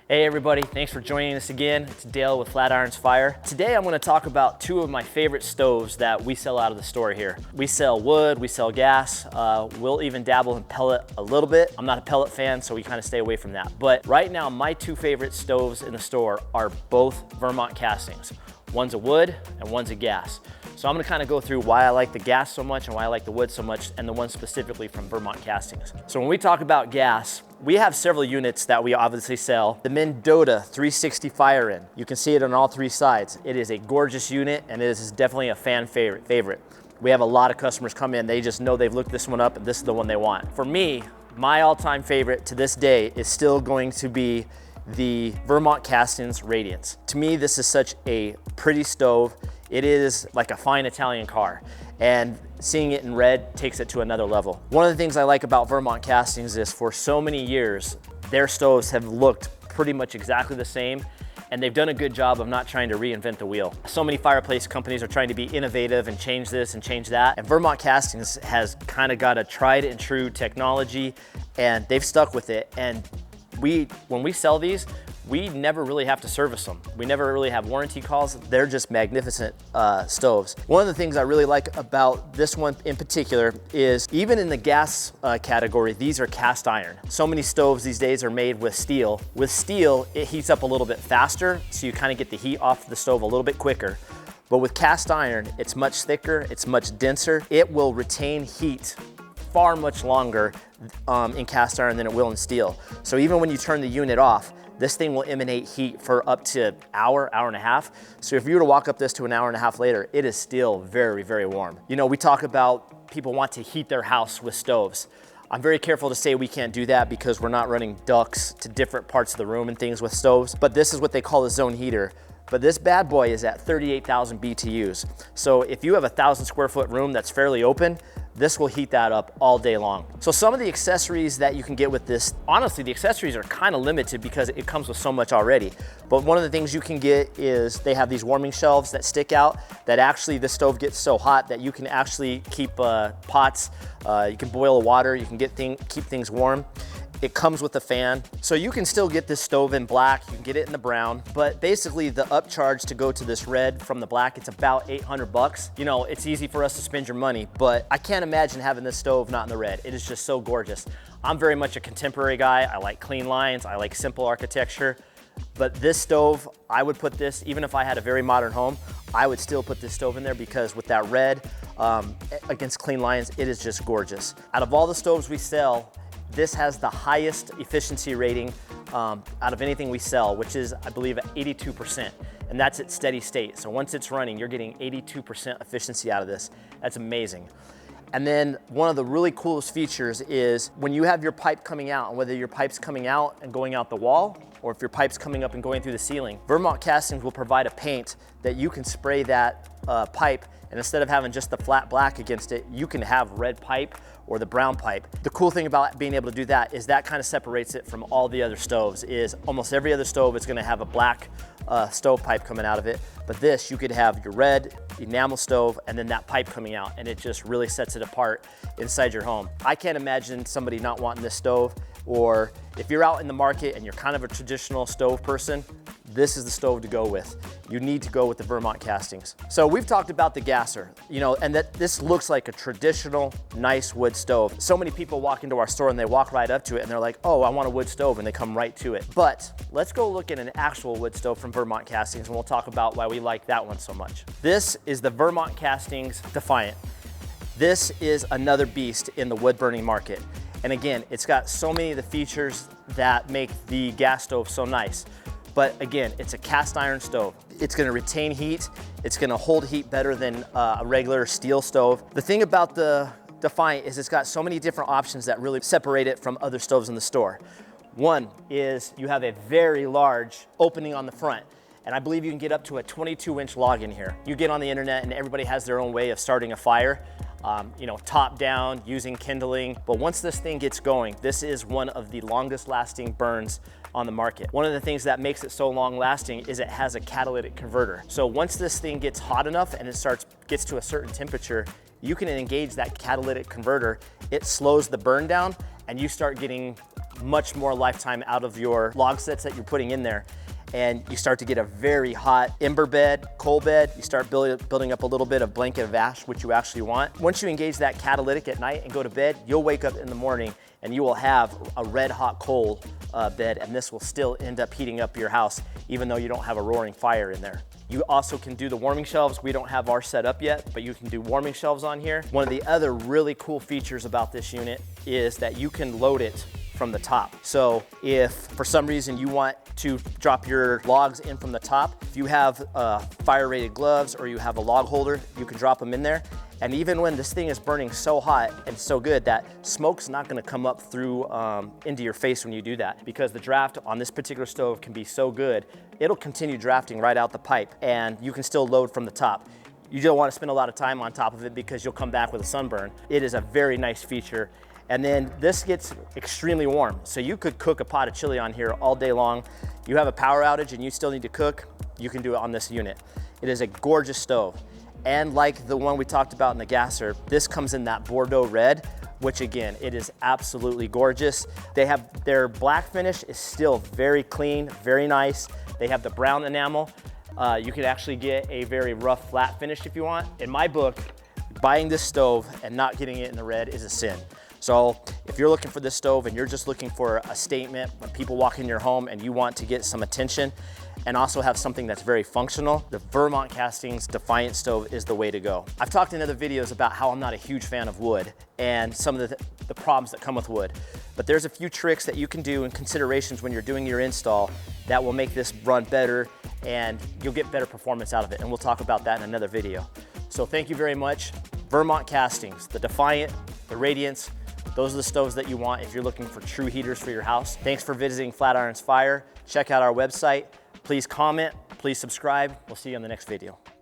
Hey everybody, thanks for joining us again. It's Dale with Flatirons Fire. Today I'm going to talk about two of my favorite stoves that we sell out of the store here. We sell wood, we sell gas, we'll even dabble in pellet a little bit. I'm not a pellet fan, so we kind of stay away from that. But right now, my two favorite stoves in the store are both Vermont Castings. One's a wood and one's a gas. So I'm gonna kind of go through why I like the gas so much and why I like the wood so much, and the one specifically from Vermont Castings. So when we talk about gas, we have several units that we obviously sell. The Mendota 360 Fire-In. You can see it on all three sides. It is a gorgeous unit and it is definitely a fan favorite. We have a lot of customers come in, they just know they've looked this one up and this is the one they want. For me, my all-time favorite to this day is still going to be the Vermont Castings Radiance. To me, this is such a pretty stove. It is like a fine Italian car, and seeing it in red takes it to another level. One of the things I like about Vermont Castings is for so many years, their stoves have looked pretty much exactly the same, and they've done a good job of not trying to reinvent the wheel. So many fireplace companies are trying to be innovative and change this and change that, and Vermont Castings has kind of got a tried and true technology, and they've stuck with it. And when we sell these, we never really have to service them. We never really have warranty calls. They're just magnificent stoves. One of the things I really like about this one in particular is even in the gas category, these are cast iron. So many stoves these days are made with steel. With steel, it heats up a little bit faster, so you kind of get the heat off the stove a little bit quicker. But with cast iron, it's much thicker, it's much denser. It will retain heat far much longer in cast iron than it will in steel. So even when you turn the unit off, this thing will emanate heat for up to an hour and a half. So if you were to walk up this to an hour and a half later, it is still very, very warm. You know, we talk about people want to heat their house with stoves. I'm very careful to say we can't do that because we're not running ducts to different parts of the room and things with stoves, but this is what they call a zone heater. But this bad boy is at 38,000 BTUs. So if you have a 1,000 square foot room that's fairly open, this will heat that up all day long. So some of the accessories that you can get with this, honestly, the accessories are kind of limited because it comes with so much already. But one of the things you can get is they have these warming shelves that stick out that actually the stove gets so hot that you can actually keep pots, you can boil water, you can keep things warm. It comes with a fan. So you can still get this stove in black, you can get it in the brown, but basically the upcharge to go to this red from the black, it's about 800 bucks. You know, it's easy for us to spend your money, but I can't imagine having this stove not in the red. It is just so gorgeous. I'm very much a contemporary guy. I like clean lines, I like simple architecture, but this stove, I would put this, even if I had a very modern home, I would still put this stove in there because with that red against clean lines, it is just gorgeous. Out of all the stoves we sell, this has the highest efficiency rating out of anything we sell, which is, I believe, at 82%. And that's at steady state. So once it's running, you're getting 82% efficiency out of this. That's amazing. And then one of the really coolest features is when you have your pipe coming out, and whether your pipe's coming out and going out the wall, or if your pipe's coming up and going through the ceiling, Vermont Castings will provide a paint that you can spray that pipe, and instead of having just the flat black against it, you can have red pipe or the brown pipe. The cool thing about being able to do that is that kind of separates it from all the other stoves. Is almost every other stove is gonna have a black stove pipe coming out of it, but this, you could have your red enamel stove and then that pipe coming out, and it just really sets it apart inside your home. I can't imagine somebody not wanting this stove, or if you're out in the market and you're kind of a traditional stove person, this is the stove to go with. You need to go with the Vermont Castings. So we've talked about the gasser, you know, and that this looks like a traditional, nice wood stove. So many people walk into our store and they walk right up to it and they're like, oh, I want a wood stove, and they come right to it. But let's go look at an actual wood stove from Vermont Castings, and we'll talk about why we like that one so much. This is the Vermont Castings Defiant. This is another beast in the wood burning market. And again, it's got so many of the features that make the gas stove so nice. But again, it's a cast iron stove. It's gonna retain heat. It's gonna hold heat better than a regular steel stove. The thing about the Defiant is it's got so many different options that really separate it from other stoves in the store. One is you have a very large opening on the front. And I believe you can get up to a 22-inch log in here. You get on the internet and everybody has their own way of starting a fire. You know, top down, using kindling. But once this thing gets going, this is one of the longest lasting burns on the market. One of the things that makes it so long lasting is it has a catalytic converter. So once this thing gets hot enough and it gets to a certain temperature, you can engage that catalytic converter. It slows the burn down and you start getting much more lifetime out of your log sets that you're putting in there. And you start to get a very hot ember bed, coal bed. You start building up a little bit of blanket of ash, which you actually want. Once you engage that catalytic at night and go to bed, you'll wake up in the morning and you will have a red hot coal bed, and this will still end up heating up your house, even though you don't have a roaring fire in there. You also can do the warming shelves. We don't have ours set up yet, but you can do warming shelves on here. One of the other really cool features about this unit is that you can load it from the top. So if for some reason you want to drop your logs in from the top, if you have fire rated gloves or you have a log holder, you can drop them in there. And even when this thing is burning so hot and so good that smoke's not gonna come up through into your face when you do that, because the draft on this particular stove can be so good, it'll continue drafting right out the pipe and you can still load from the top. You don't wanna spend a lot of time on top of it because you'll come back with a sunburn. It is a very nice feature. And then this gets extremely warm. So you could cook a pot of chili on here all day long. You have a power outage and you still need to cook, you can do it on this unit. It is a gorgeous stove. And like the one we talked about in the gasser, this comes in that Bordeaux red, which again, it is absolutely gorgeous. They have their black finish is still very clean, very nice. They have the brown enamel. You could actually get a very rough flat finish if you want. In my book, buying this stove and not getting it in the red is a sin. So if you're looking for this stove and you're just looking for a statement when people walk in your home and you want to get some attention and also have something that's very functional, the Vermont Castings Defiant stove is the way to go. I've talked in other videos about how I'm not a huge fan of wood and some of the problems that come with wood. But there's a few tricks that you can do and considerations when you're doing your install that will make this run better and you'll get better performance out of it. And we'll talk about that in another video. So thank you very much. Vermont Castings, the Defiant, the Radiance, those are the stoves that you want if you're looking for true heaters for your house. Thanks for visiting Flatirons Fire. Check out our website. Please comment, please subscribe. We'll see you on the next video.